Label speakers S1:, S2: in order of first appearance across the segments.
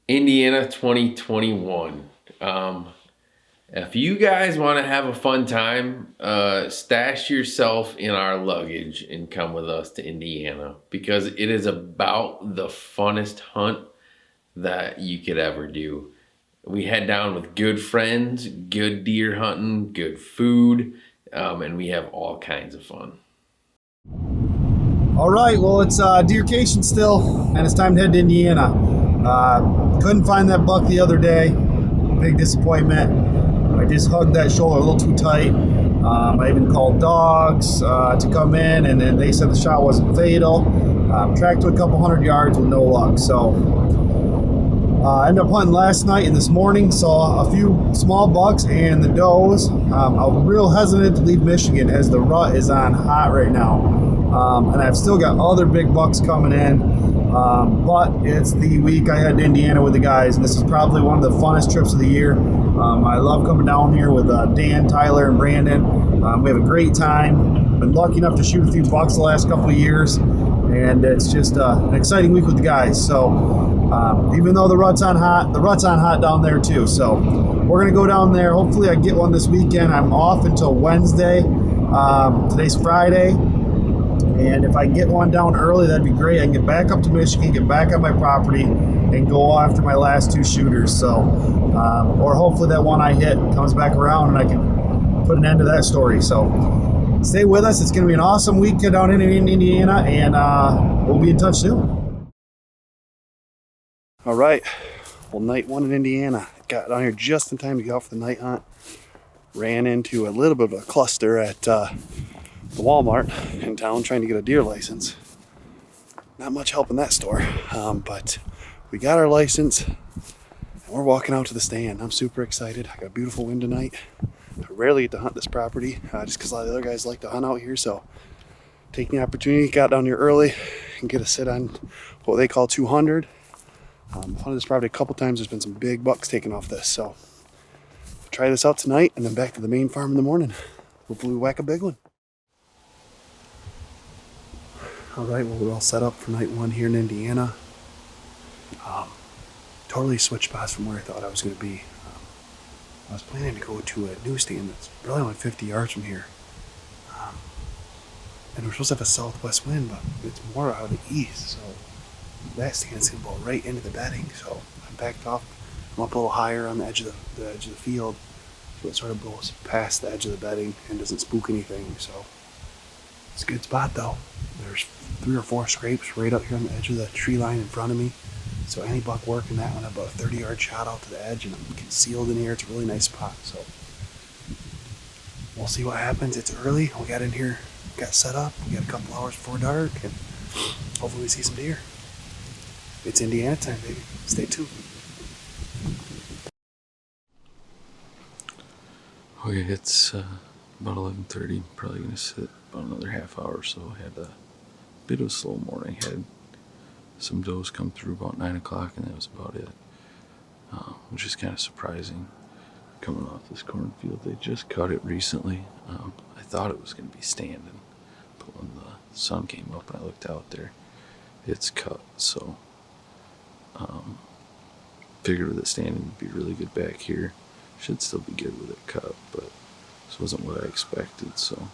S1: Indiana 2021. If you guys want to have a fun time, stash yourself in our luggage and come with us to Indiana because it is about the funnest hunt that you could ever do. We head down with good friends, good deer hunting, good food, and we have all kinds of fun.
S2: All right, well, it's deercation still, and it's time to head to Indiana. Couldn't find that buck the other day. Big disappointment. I just hugged that shoulder a little too tight. I even called dogs to come in, and then they said the shot wasn't fatal. Tracked to a couple 100 yards with no luck. So ended up hunting last night and this morning. Saw a few small bucks and the does. I'm real hesitant to leave Michigan as the rut is on hot right now. And I've still got other big bucks coming in. But it's the week I head to Indiana with the guys, and this is probably one of the funnest trips of the year. I love coming down here with Dan, Tyler, and Brandon. We have a great time. Been lucky enough to shoot a few bucks the last couple of years, and it's just an exciting week with the guys. So even though the rut's on hot down there too. So we're gonna go down there. Hopefully I get one this weekend. I'm off until Wednesday. Today's Friday. And if I can get one down early, that'd be great. I can get back up to Michigan, get back on my property, and go after my last two shooters. So, or hopefully that one I hit comes back around and I can put an end to that story. So stay with us. It's going to be an awesome week down in Indiana, and we'll be in touch soon. All right. Well, night one in Indiana. Got down here just in time to get off the night hunt. Ran into a little bit of a cluster at the Walmart in town trying to get a deer license. Not much help in that store, but we got our license and we're walking out to the stand. I'm super excited. I got a beautiful wind tonight. I rarely get to hunt this property just because a lot of the other guys like to hunt out here, so taking the opportunity, got down here early and get a sit on what they call 200. I've hunted this property a couple times. There's been some big bucks taken off this, so try this out tonight and then back to the main farm in the morning. Hopefully we whack a big one. All right, well, we're all set up for night one here in Indiana. Totally switched spots from where I thought I was going to be. I was planning to go to a newsstand that's really only 50 yards from here. And we're supposed to have a southwest wind, but it's more out of the east, so that stand's going to blow right into the bedding. So I backed off. I'm up a little higher on the edge of the field, so it sort of blows past the edge of the bedding and doesn't spook anything. So it's a good spot though. There's 3 or 4 scrapes right up here on the edge of the tree line in front of me. So any buck working that one, about a 30-yard shot out to the edge, and I'm concealed in here. It's a really nice spot. So we'll see what happens. It's early. We got in here, got set up. We got a couple hours before dark, and hopefully we see some deer. It's Indiana time, baby. Stay tuned.
S3: Okay, it's about 11:30. Probably gonna sit about another half hour or so. Had a bit of a slow morning. Had some does come through about 9 o'clock, and that was about it. Which is kind of surprising. Coming off this cornfield, they just cut it recently. I thought it was gonna be standing, but when the sun came up and I looked out there, it's cut. So figured with it standing would be really good back here. Should still be good with it cut, but this wasn't what I expected. So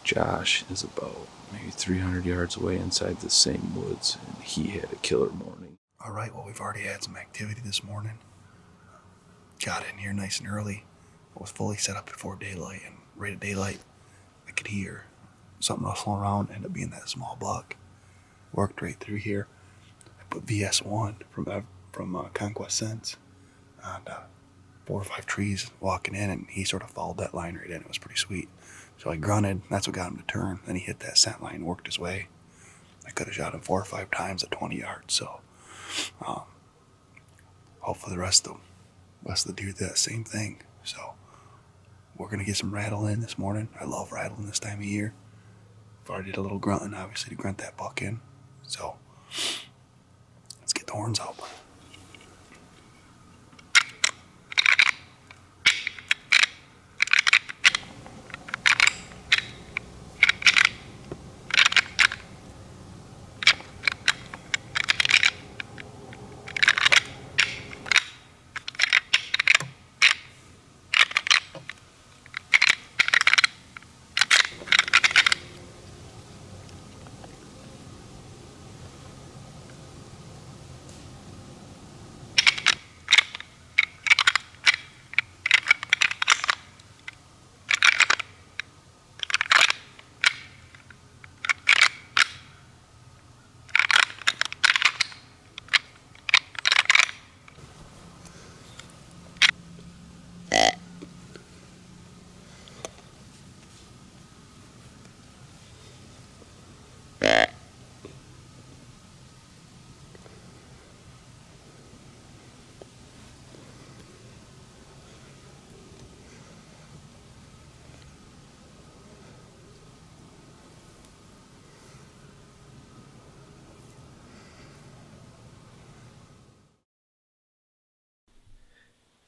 S3: Josh is about maybe 300 yards away inside the same woods, and he had a killer morning.
S2: All right, well, we've already had some activity this morning. Got in here nice and early. I was fully set up before daylight, and right at daylight, I could hear something rustling around. Ended up being that small buck. Worked right through here. I put VS1 from Conquest Sense on 4 or 5 trees walking in, and he sort of followed that line right in. It was pretty sweet. So I grunted. That's what got him to turn. Then he hit that scent line, worked his way. I could have shot him 4 or 5 times at 20 yards. So hopefully the rest of the deer did that same thing. So we're gonna get some rattle in this morning. I love rattling this time of year. I've already did a little grunting, obviously, to grunt that buck in. So let's get the horns out.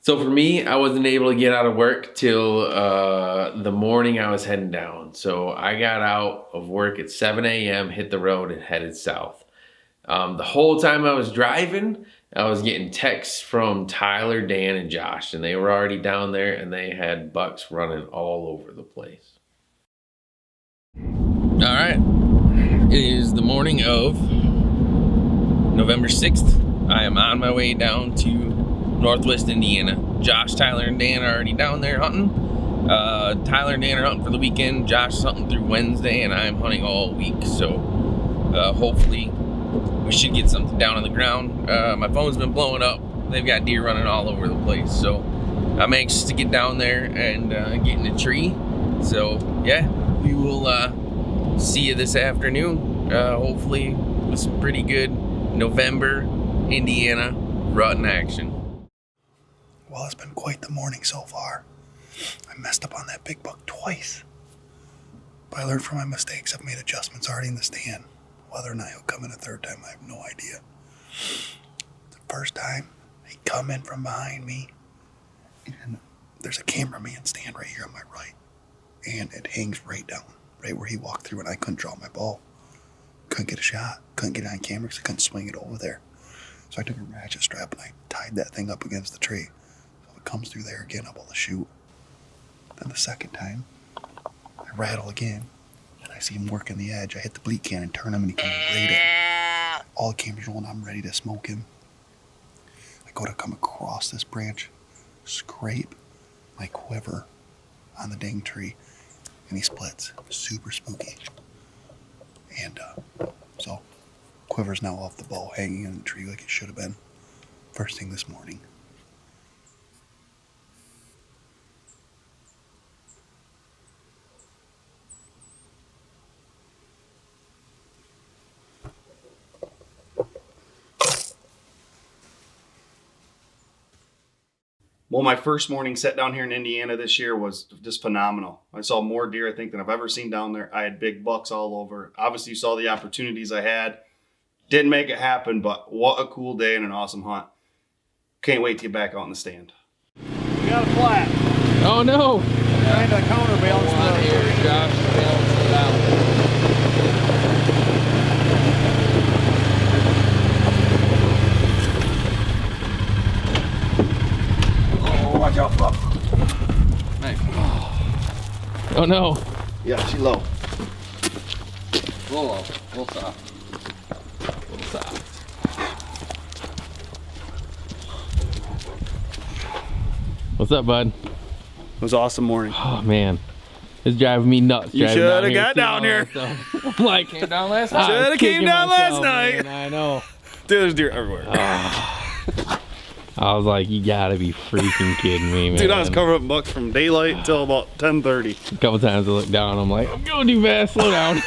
S1: So for me, I wasn't able to get out of work till the morning I was heading down. So I got out of work at 7 a.m., hit the road, and headed south. The whole time I was driving, I was getting texts from Tyler, Dan, and Josh, and they were already down there, and they had bucks running all over the place. All right, it is the morning of November 6th. I am on my way down to Northwest Indiana. Josh, Tyler, and Dan are already down there hunting. Tyler and Dan are hunting for the weekend. Josh is hunting through Wednesday, and I'm hunting all week. So hopefully we should get something down on the ground. My phone's been blowing up. They've got deer running all over the place. So I'm anxious to get down there and get in the tree. So yeah, we will see you this afternoon. Hopefully with some pretty good November Indiana rutting action.
S2: Well, it's been quite the morning so far. I messed up on that big buck twice. But I learned from my mistakes. I've made adjustments already in the stand. Whether or not he'll come in a third time, I have no idea. The first time, he come in from behind me, and there's a cameraman stand right here on my right. And it hangs right down, right where he walked through, and I couldn't draw my bow. Couldn't get a shot. Couldn't get it on camera because I couldn't swing it over there. So I took a ratchet strap and I tied that thing up against the tree. So if it comes through there again, I'm able to shoot. Then the second time, I rattle again, and I see him working the edge. I hit the bleat can and turn him, and he comes right in. All the cameras rolling, I'm ready to smoke him. I go to come across this branch, scrape my quiver on the dang tree, and he splits. Super spooky. And so quiver's now off the bow, hanging in the tree like it should have been. First thing this morning.
S4: Well, my first morning set down here in Indiana this year was just phenomenal. I saw more deer, I think, than I've ever seen down there. I had big bucks all over. Obviously, you saw the opportunities I had. Didn't make it happen, but what a cool day and an awesome hunt. Can't wait to get back out in the stand.
S5: We got a flat.
S1: Oh no!
S5: Trying to counterbalance the
S1: here, Josh, balance it out.
S4: Watch out, pup.
S5: Nice.
S1: Oh no!
S4: Yeah, she low.
S5: Little low, little soft.
S1: What's up, bud?
S4: It was an awesome morning.
S1: Oh man, it's driving me nuts.
S4: You
S1: driving
S4: shoulda
S1: down here,
S4: got
S1: seeing
S4: down
S1: all
S4: here.
S1: that stuff. I'm like,
S5: Came down last night.
S4: Shoulda came down last night.
S1: Man, I know.
S4: Dude, there's deer everywhere.
S1: I was like, you gotta be freaking kidding me, man.
S4: Dude, I was covering up bucks from daylight until about 10:30.
S1: A couple times I looked down, I'm like, I'm going too fast, slow down.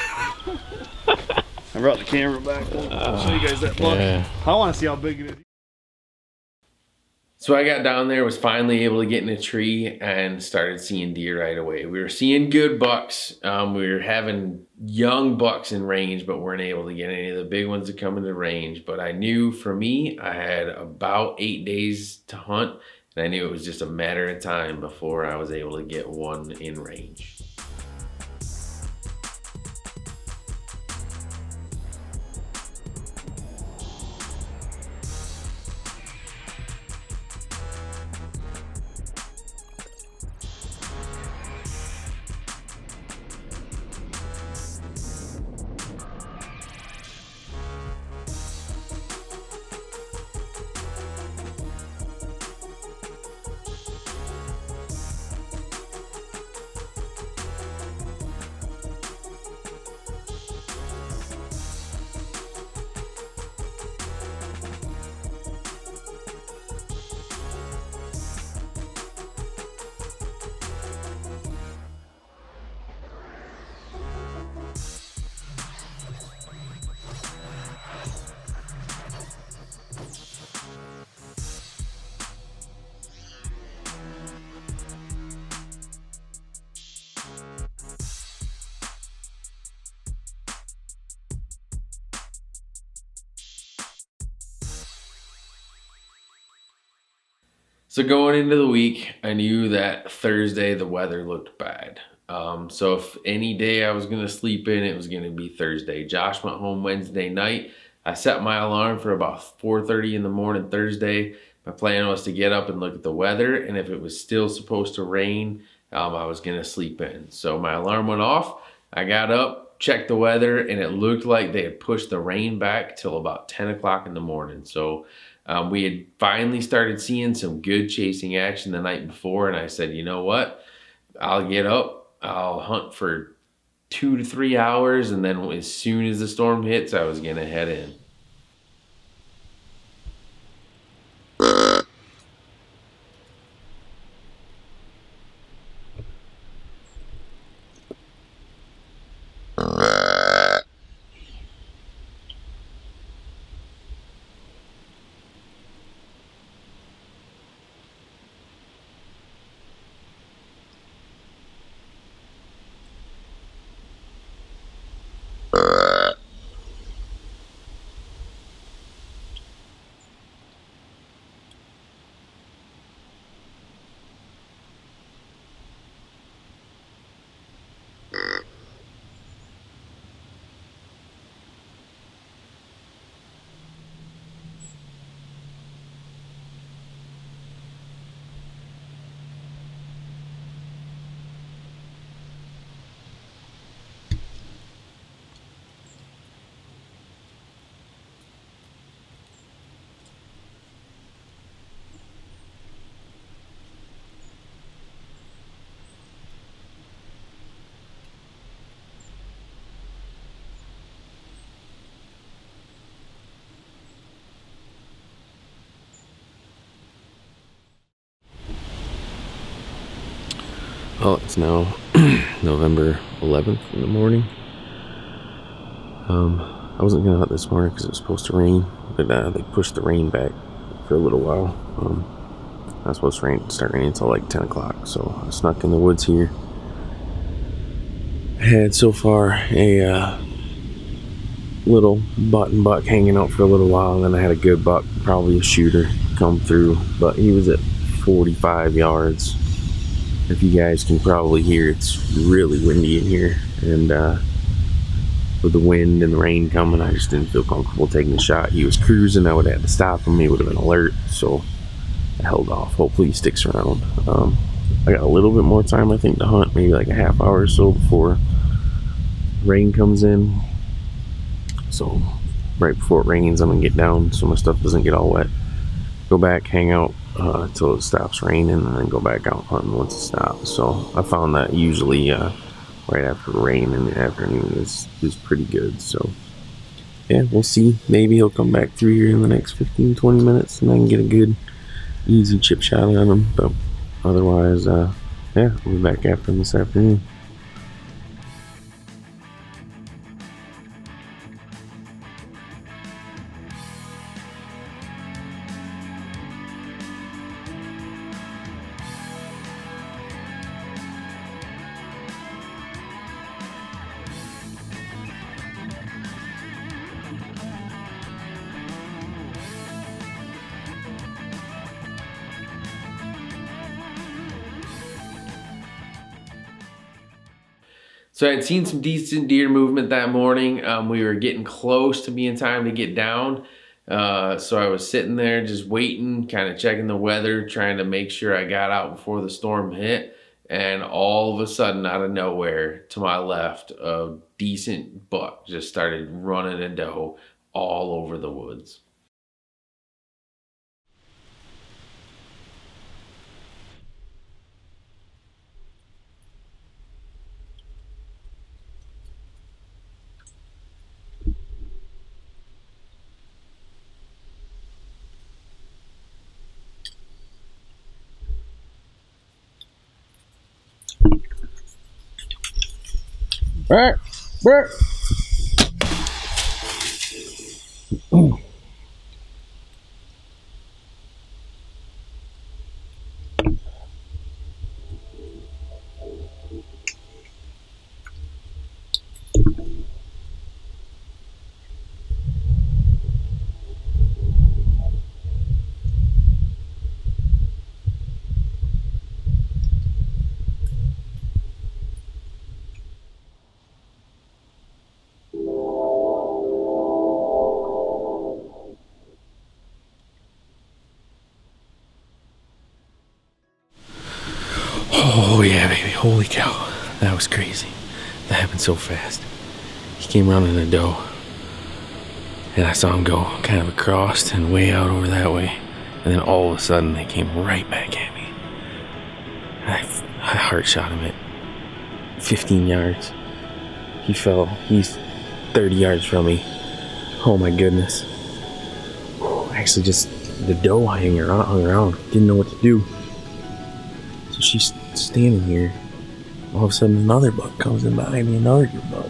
S4: I brought the camera back. I'll show you guys that buck.
S1: Yeah.
S4: I want to see how big it is.
S1: So I got down there, was finally able to get in a tree and started seeing deer right away. We were seeing good bucks. We were having young bucks in range, but weren't able to get any of the big ones to come into range. But I knew for me, I had about 8 days to hunt, and I knew it was just a matter of time before I was able to get one in range. So going into the week, I knew that Thursday the weather looked bad. So if any day I was going to sleep in, it was going to be Thursday. Josh went home Wednesday night. I set my alarm for about 4:30 in the morning Thursday. My plan was to get up and look at the weather, and if it was still supposed to rain, I was going to sleep in. So my alarm went off. I got up, checked the weather, and it looked like they had pushed the rain back till about 10 o'clock in the morning. So we had finally started seeing some good chasing action the night before, and I said, you know what? I'll get up. I'll hunt for 2 to 3 hours, and then as soon as the storm hits, I was going to head in.
S6: Well, it's now November 11th in the morning. I wasn't going to hunt this morning because it was supposed to rain, but they pushed the rain back for a little while. I was supposed to start raining until like 10 o'clock, so I snuck in the woods here. I had so far a little button buck hanging out for a little while, and then I had a good buck, probably a shooter, come through, but he was at 45 yards. If you guys can probably hear, it's really windy in here, and with the wind and the rain coming, I just didn't feel comfortable taking the shot. He was cruising. I would have had to stop him. He would have been alert, so I held off. Hopefully he sticks around. I got a little bit more time, I think, to hunt, maybe like a half hour or so before rain comes in. So right before it rains, I'm gonna get down so my stuff doesn't get all wet. Go back, hang out until it stops raining, and then go back out hunting once it stops. So I found that usually right after rain in the afternoon is pretty good. So yeah, we'll see. Maybe he'll come back through here in the next 15-20 minutes, and I can get a good easy chip shot on him. But otherwise, yeah, we'll be back after him this afternoon.
S1: So I'd seen some decent deer movement that morning. We were getting close to being time to get down. So I was sitting there just waiting, kind of checking the weather, trying to make sure I got out before the storm hit. And all of a sudden, out of nowhere, to my left, a decent buck just started running a doe all over the woods.
S6: Alright, Holy cow, that was crazy. That happened so fast. He came running a doe, and I saw him go kind of across and way out over that way, and then all of a sudden they came right back at me. I heart shot him at 15 yards. He fell. He's 30 yards from me. Oh my goodness. Actually, just the doe hung around. Didn't know what to do. So she's standing here. All of a sudden, another buck comes in behind me. Another good buck.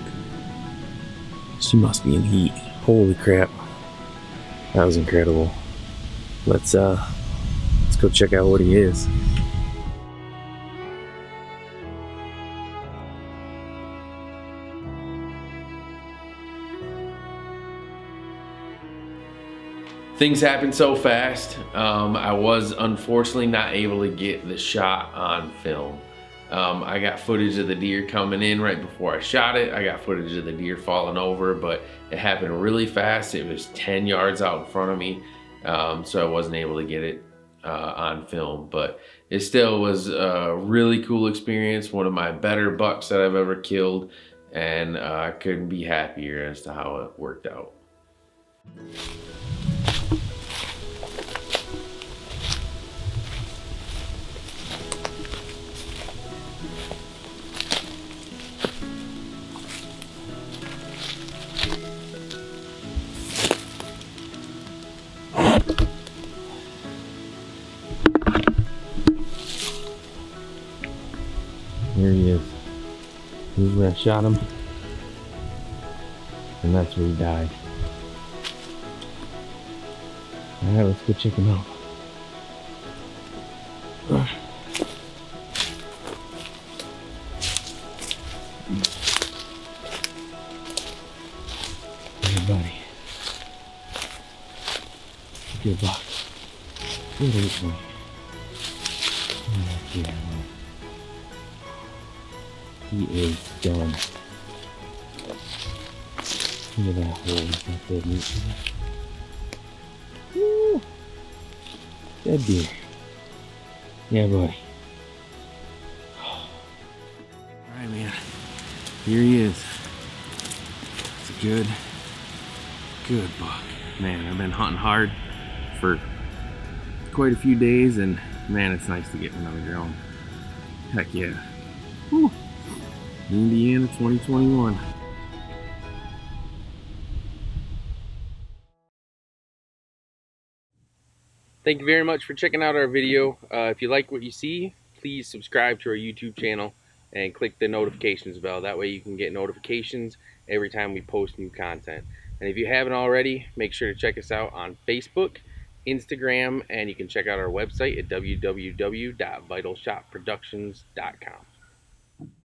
S6: She must be in heat. Holy crap. That was incredible. Let's go check out what he is.
S1: Things happened so fast. I was unfortunately not able to get the shot on film. I got footage of the deer coming in right before I shot it. I got footage of the deer falling over, but it happened really fast. It was 10 yards out in front of me, so I wasn't able to get it on film. But it still was a really cool experience, one of my better bucks that I've ever killed, and I couldn't be happier as to how it worked out.
S6: Here he is. Here's where I shot him. And that's where he died. Alright, let's go check him out. Hey buddy. Good buck. Good eat me. Oh, yeah. He is done. Look at that hole. He's got dead meat in it. Woo! Dead deer. Yeah, buddy. Alright, man. Here he is. It's a good buck. Man, I've been hunting hard for quite a few days, and man, it's nice to get another drone. Heck yeah. Woo! Indiana 2021.
S1: Thank you very much for checking out our video. If you like what you see, please subscribe to our YouTube channel and click the notifications bell. That way you can get notifications every time we post new content. And if you haven't already, make sure to check us out on Facebook, Instagram, and you can check out our website at www.vitalshotproductions.com.